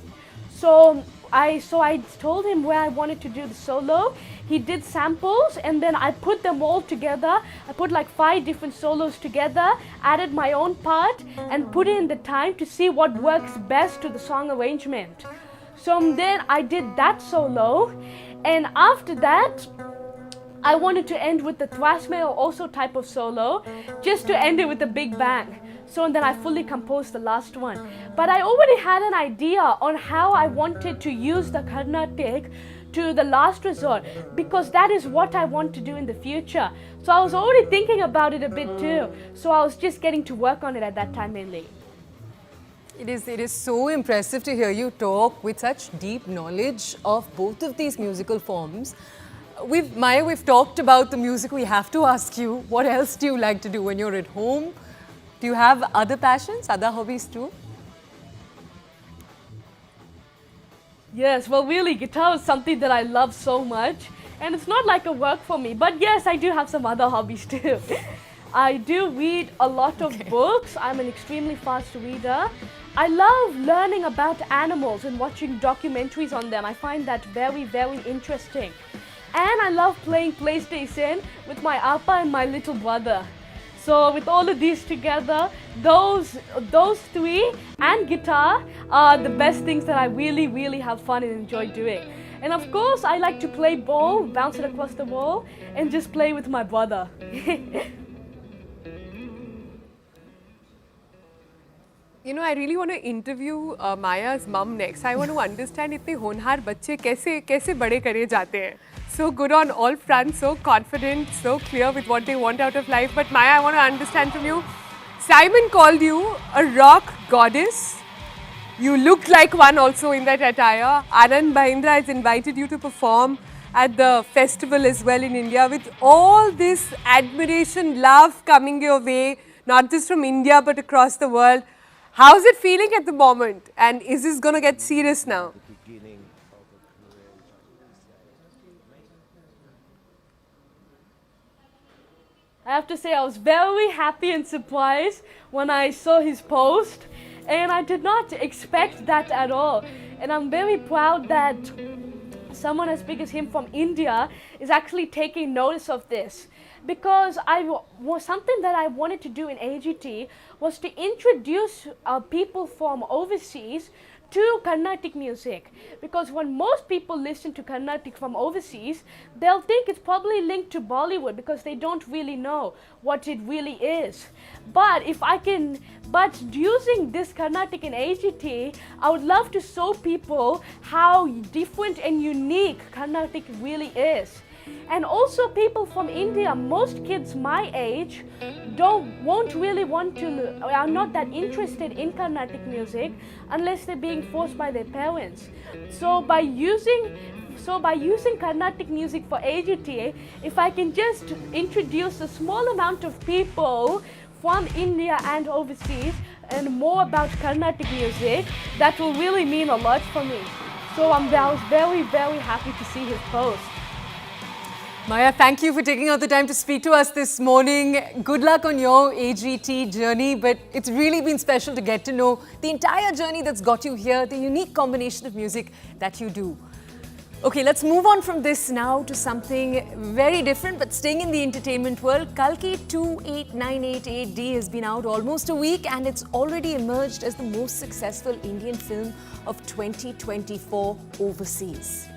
So I told him where I wanted to do the solo. He did samples, and then I put them all together. I put like 5 different solos together, added my own part, and put in the time to see what works best to the song arrangement. So then I did that solo, and after that, I wanted to end with the thrash metal also type of solo, just to end it with a big bang. So then I fully composed the last one. But I already had an idea on how I wanted to use the Carnatic to the Last Resort, because that is what I want to do in the future. So I was already thinking about it a bit too. So I was just getting to work on it at that time mainly. It is so impressive to hear you talk with such deep knowledge of both of these musical forms. Maya, we've talked about the music. We have to ask you, what else do you like to do when you're at home? Do you have other passions, other hobbies too? Yes, well really guitar is something that I love so much, and it's not like a work for me, but yes, I do have some other hobbies too. I do read a lot of books. I'm an extremely fast reader. I love learning about animals and watching documentaries on them. I find that very, very interesting. And I love playing PlayStation with my appa and my little brother. So with all of these together, those 3 and guitar are the best things that I really, really have fun and enjoy doing. And of course, I like to play ball, bounce it across the wall, and just play with my brother. I really want to interview Maya's mum next. I want to understand इतने होनहार बच्चे कैसे बड़े करे जाते हैं. So good on all fronts, so confident, so clear with what they want out of life. But Maya, I want to understand from you. Simon called you a rock goddess. You looked like one also in that attire. Anand Bahindra has invited you to perform at the festival as well in India, with all this admiration, love coming your way, not just from India but across the world. How's it feeling at the moment, and is this going to get serious now? I have to say I was very happy and surprised when I saw his post, and I did not expect that at all. And I'm very proud that someone as big as him from India is actually taking notice of this, because something that I wanted to do in AGT was to introduce people from overseas to Carnatic music, because when most people listen to Carnatic from overseas, they'll think it's probably linked to Bollywood because they don't really know what it really is. But using this Carnatic in AGT, I would love to show people how different and unique Carnatic really is. And also people from India, most kids my age are not that interested in Carnatic music unless they're being forced by their parents. So by using Carnatic music for AGTA, if I can just introduce a small amount of people from India and overseas and more about Carnatic music, that will really mean a lot for me. So I was very, very happy to see his post. Maya, thank you for taking out the time to speak to us this morning. Good luck on your AGT journey, but it's really been special to get to know the entire journey that's got you here, the unique combination of music that you do. Okay, let's move on from this now to something very different, but staying in the entertainment world. Kalki 28988D has been out almost a week, and it's already emerged as the most successful Indian film of 2024 overseas.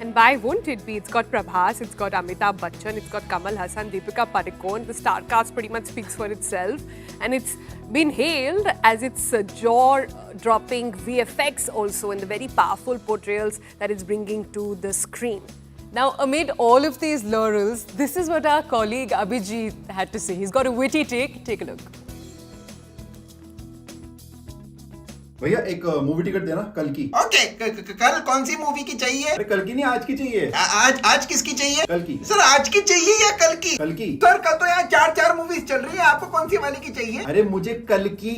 And why won't it be? It's got Prabhas, it's got Amitabh Bachchan, it's got Kamal Hassan, Deepika Padukone. The star cast pretty much speaks for itself. And it's been hailed as its jaw-dropping VFX also, and the very powerful portrayals that it's bringing to the screen. Now, amid all of these laurels, this is what our colleague Abhijit had to say. He's got a witty take. Take a look. भैया एक movie ticket देना कल की। Okay, कल कौन सी movie की चाहिए? अरे कल की नहीं, आज की चाहिए। आज किसकी चाहिए? कल की। सर आज की चाहिए या कल की? कल की। सर कल तो यहाँ चार मूवीज चल रही है, आपको कौन सी वाली की चाहिए? अरे मुझे कल की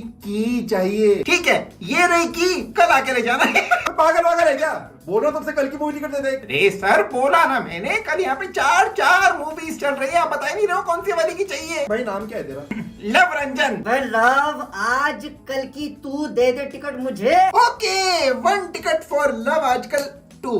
चाहिए। ठीक है, ये रही की, कल आके ले जाना है। पागल है क्या? बोलो तुमसे कल की मूवी टिकट दे दे। अरे सर बोला ना मैंने, कल यहाँ पे चार मूवीज चल रही है, आप बता ही नहीं रहे हो कौन सी वाली की चाहिए। भाई नाम क्या है तेरा? लव रंजन। लव, आज कल की तू दे दे टिकट मुझे। ओके, 1 टिकट फॉर लव आजकल 2।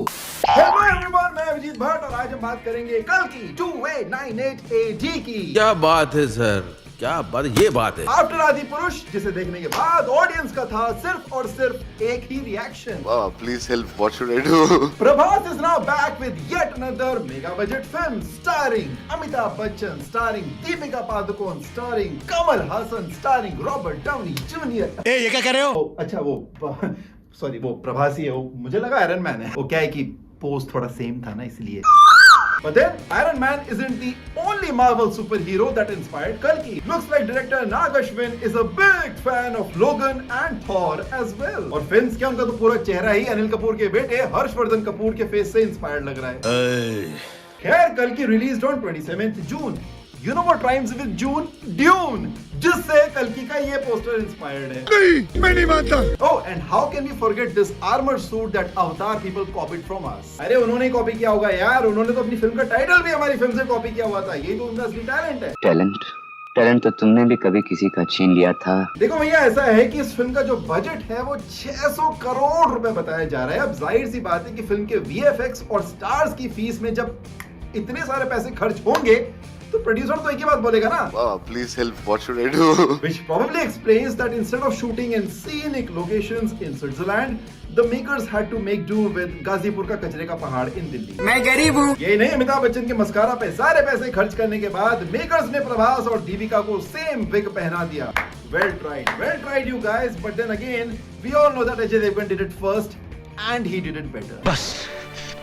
हेलो एवरीवन, मैं अभिजीत भट्ट और आज हम बात करेंगे कल की 28988D की। क्या बात है सर, क्या बात, ये बात है। आफ्टर आदि पुरुष, जिसे देखने के बाद ऑडियंस का था सिर्फ और सिर्फ एक ही reaction. Please help, what should I do? Prabhas is now back with yet another mega budget film starring Amitabh Bachchan, starring Deepika Padukone, starring Kamal Haasan, starring Robert Downey Junior. ये क्या कर रहे हो? अच्छा वो सॉरी, वो प्रभास ही है, वो मुझे लगा आयरन मैन है। वो क्या है कि पोज थोड़ा सेम था ना, इसलिए। But then, Iron Man isn't the only Marvel superhero that inspired Kalki. Looks like director Nag Ashwin is a big fan of Logan and Thor as well. और फिल्म्स क्या, उनका तो पूरा चेहरा ही अनिल कपूर के बेटे हर्षवर्धन कपूर के फेस से इंस्पायर्ड लग रहा है। खैर, Kalki released on 27th June. You know what rhymes with June? Dune, जिससे Kalki का ये पोस्टर इंस्पायर्ड है। नहीं, मैं नहीं मानता। Oh, and how can we forget this armored suit that Avatar people copied from us? अरे उन्होंने कॉपी किया होगा यार, उन्होंने तो अपनी फिल्म का टाइटल भी हमारी फिल्म से कॉपी किया हुआ था। यही तो उनका असली टैलेंट है। टैलेंट तो तुमने भी कभी किसी का छीन लिया था। देखो भैया, ऐसा है कि इस फिल्म का जो बजट है वो 600 करोड़ रुपए बताया जा रहा है। अब जाहिर सी बात है कि फिल्म के VFX और स्टार्स की फीस में जब इतने सारे पैसे खर्च होंगे तो प्रोड्यूसर तो एक ही बात बोलेगा ना, please help, what should I do? Which probably explains that instead of shooting in scenic locations in Switzerland, the makers had to make do with Ghazipur का कचरे का पहाड़ in दिल्ली। मैं गरीब हूँ। यही नहीं, अमिताभ बच्चन के मस्कारा पे सारे पैसे खर्च करने के बाद मेकर्स ने प्रभास और दीपिका को सेम विग पहना दिया। Well tried you guys, but then again, we all know that Ajay Devgn did it first and he did it better. बस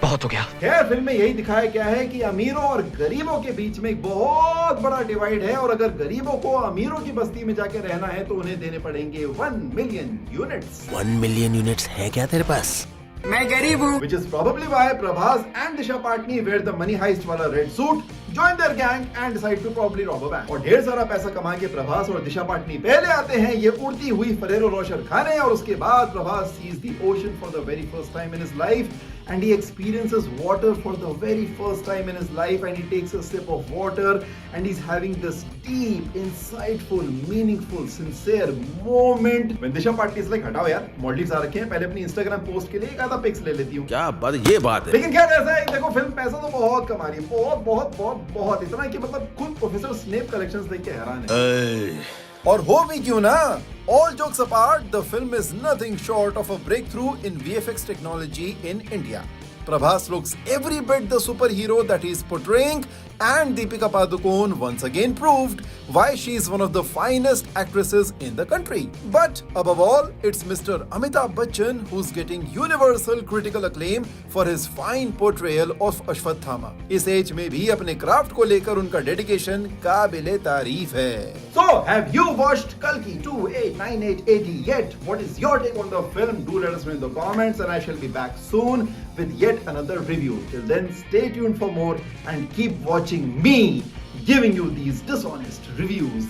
बहुत हो गया। खैर, फिल्म में यही दिखाया गया है कि अमीरों और गरीबों के बीच में एक बहुत बड़ा डिवाइड है, और अगर गरीबों को अमीरों की बस्ती में जाके रहना है तो उन्हें देने पड़ेंगे 1 मिलियन यूनिट्स। 1 मिलियन यूनिट्स है क्या तेरे पास? मैं गरीब हूँ। Which is probably why Prabhas and Disha Patni wear the money heist वाला red suit, join their gang and decide to probably rob a bank. और ढेर सारा पैसा कमा के प्रभास और दिशा पाटनी पहले आते हैं ये उड़ती हुई फरेरो रोशर खाने, और उसके बाद Prabhas sees the ocean for the very first time in his life and he experiences water for the very first time in his life, and he takes a sip of water and he's having this deep, insightful, meaningful, sincere moment when Disha Patni is like, हटाओ यार, Maldives आ रखे हैं, पहले अपनी Instagram post के लिए एक आधा पिक्स ले लेती हूँ। क्या बात, ये बात है। लेकिन क्या ऐसा है, देखो फिल्म पैसा तो बहुत कमा रही है, बहुत बहुत बहुत बहुत, इतना कि मतलब खुद प्रोफेसर स्नेप कलेक्शंस देख के हैरान है। और हो भी क्यों ना, all jokes apart, the film is nothing short of a breakthrough in VFX technology in India. Prabhas looks every bit the superhero that he is portraying, and Deepika Padukone once again proved why she is one of the finest actresses in the country. But above all, it's Mr. Amitabh Bachchan who's getting universal critical acclaim for his fine portrayal of Ashwathama. इस as में भी अपने craft को लेकर उनका dedication काबिले तारीफ है। So, have you watched Kalki 289880 yet? What is your take on the film? Do let us know in the comments, and I shall be back soon with yet another review. Till then, stay tuned for more and keep watching me giving you these dishonest reviews.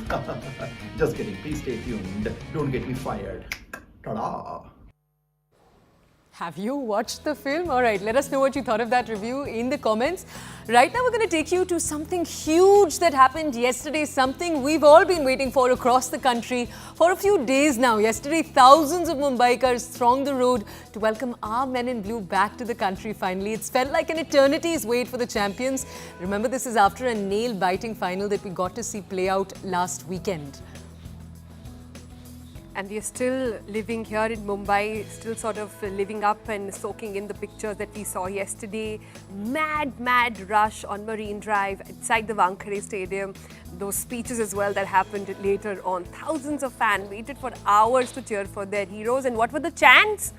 Just kidding. Please stay tuned. Don't get me fired. Ta-da! Have you watched the film? All right, let us know what you thought of that review in the comments. Right now, we're going to take you to something huge that happened yesterday, something we've all been waiting for across the country for a few days now. Yesterday, thousands of Mumbaikars thronged the road to welcome our men in blue back to the country finally. It's felt like an eternity's wait for the champions. Remember, this is after a nail-biting final that we got to see play out last weekend. And we are still living here in Mumbai, still sort of living up and soaking in the pictures that we saw yesterday. Mad rush on Marine Drive inside the Wankhede Stadium. Those speeches as well that happened later on. Thousands of fans waited for hours to cheer for their heroes. And what were the chants?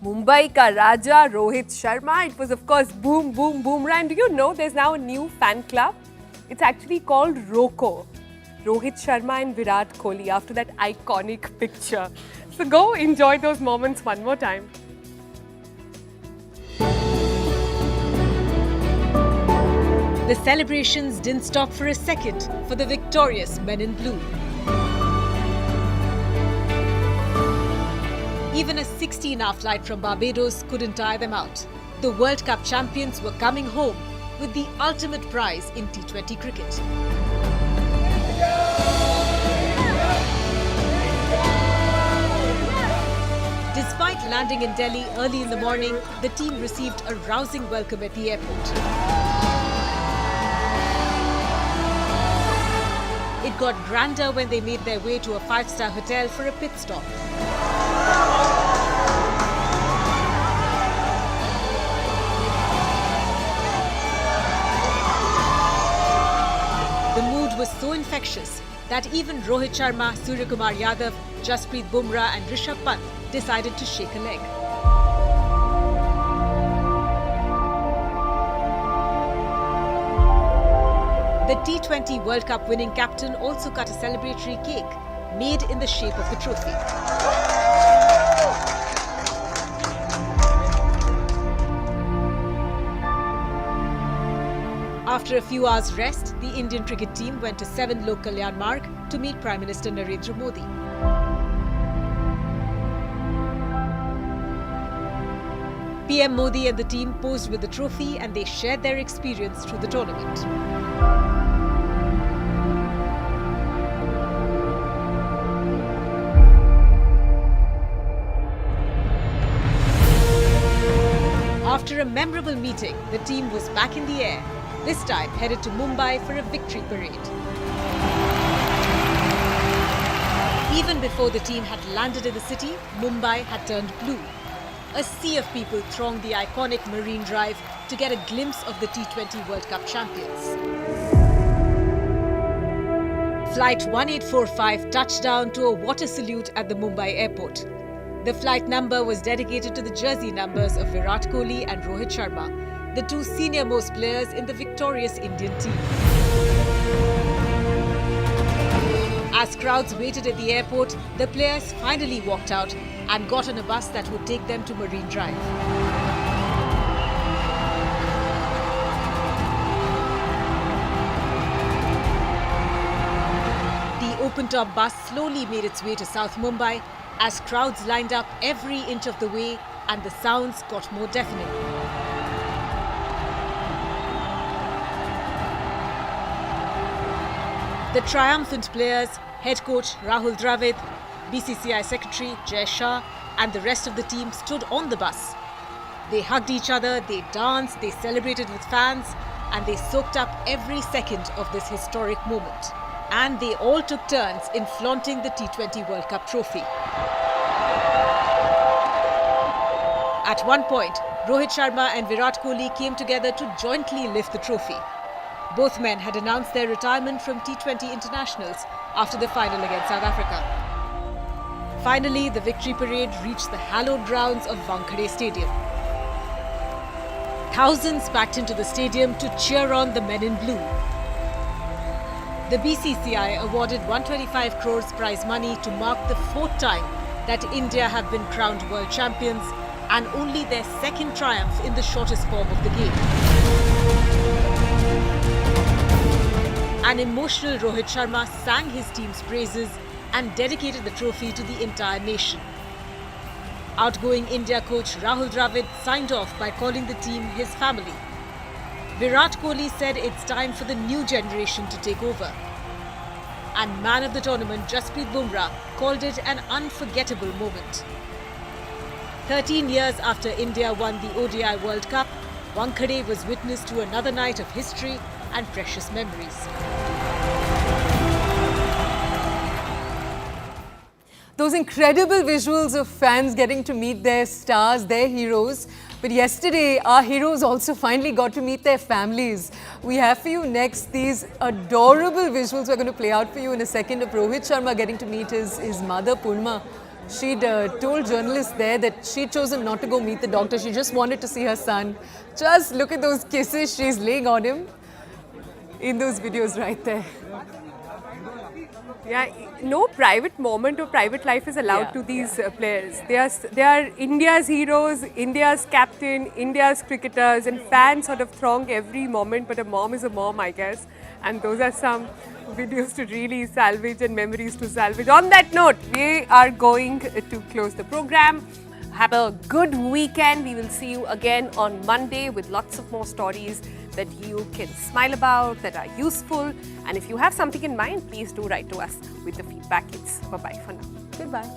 Mumbai ka Raja, Rohit Sharma. It was, of course, boom, boom, boomra. And do you know there's now a new fan club? It's actually called ROCO. Rohit Sharma and Virat Kohli after that iconic picture. So go enjoy those moments one more time. The celebrations didn't stop for a second for the victorious men in blue. Even a 16-hour flight from Barbados couldn't tire them out. The World Cup champions were coming home with the ultimate prize in T20 cricket. Despite landing in Delhi early in the morning, the team received a rousing welcome at the airport. It got grander when they made their way to a 5-star hotel for a pit stop. The mood was so infectious that even Rohit Sharma, Suryakumar Yadav, Jasprit Bumrah and Rishabh Pant decided to shake a leg. The T20 World Cup winning captain also cut a celebratory cake made in the shape of the trophy. After a few hours' rest, the Indian cricket team went to 7 Lok Kalyan Marg to meet Prime Minister Narendra Modi. PM Modi and the team posed with the trophy and they shared their experience through the tournament. After a memorable meeting, the team was back in the air, this time headed to Mumbai for a victory parade. Even before the team had landed in the city, Mumbai had turned blue. A sea of people thronged the iconic Marine Drive to get a glimpse of the T20 World Cup champions. Flight 1845 touched down to a water salute at the Mumbai airport. The flight number was dedicated to the jersey numbers of Virat Kohli and Rohit Sharma, the two senior-most players in the victorious Indian team. As crowds waited at the airport, the players finally walked out and got on a bus that would take them to Marine Drive. open-top bus slowly made its way to South Mumbai as crowds lined up every inch of the way and the sounds got more deafening. The triumphant players, head coach Rahul Dravid, BCCI Secretary Jay Shah and the rest of the team stood on the bus. They hugged each other, they danced, they celebrated with fans and they soaked up every second of this historic moment. And they all took turns in flaunting the T20 World Cup trophy. At one point, Rohit Sharma and Virat Kohli came together to jointly lift the trophy. Both men had announced their retirement from T20 internationals after the final against South Africa. Finally, the victory parade reached the hallowed grounds of Wankhede Stadium. Thousands packed into the stadium to cheer on the men in blue. The BCCI awarded 125 crores prize money to mark the 4th time that India have been crowned world champions and only their 2nd triumph in the shortest form of the game. An emotional Rohit Sharma sang his team's praises and dedicated the trophy to the entire nation. Outgoing India coach Rahul Dravid signed off by calling the team his family. Virat Kohli said it's time for the new generation to take over. And man of the tournament Jasprit Bumrah called it an unforgettable moment. 13 years after India won the ODI World Cup, Wankhede was witness to another night of history and precious memories. Those incredible visuals of fans getting to meet their stars, their heroes. But yesterday, our heroes also finally got to meet their families. We have for you next these adorable visuals we're going to play out for you in a second of Rohit Sharma getting to meet his mother, Purna. She'd told journalists there that she'd chosen not to go meet the doctor. She just wanted to see her son. Just look at those kisses she's laying on him in those videos right there. Yeah, no private moment or private life is allowed to these players. They are India's heroes, India's captain, India's cricketers, and fans sort of throng every moment. But a mom is a mom, I guess. And those are some videos to really salvage and memories to salvage. On that note, we are going to close the program. Have a good weekend. We will see you again on Monday with lots of more stories that you can smile about, that are useful. And if you have something in mind, please do write to us with the feedback. It's bye-bye for now. Goodbye.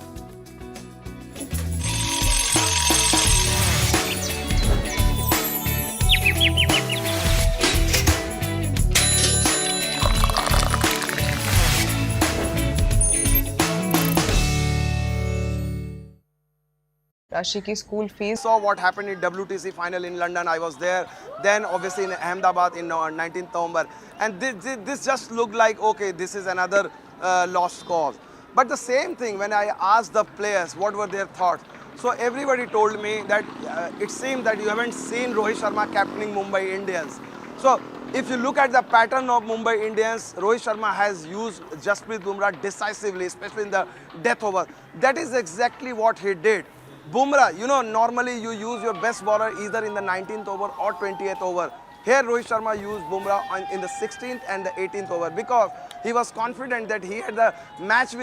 Rashi ki school fees. Saw what happened in WTC final in London. I was there. Then obviously in Ahmedabad in 19th November. And this just looked like, okay, this is another lost cause. But the same thing when I asked the players what were their thoughts. So everybody told me that it seemed that you haven't seen Rohit Sharma captaining Mumbai Indians. So if you look at the pattern of Mumbai Indians, Rohit Sharma has used Jasprit Bumrah decisively, especially in the death over. That is exactly what he did. Bumrah, you know, normally you use your best bowler either in the 19th over or 20th over. Here Rohit Sharma used Bumrah in the 16th and the 18th over because he was confident that he had the match win.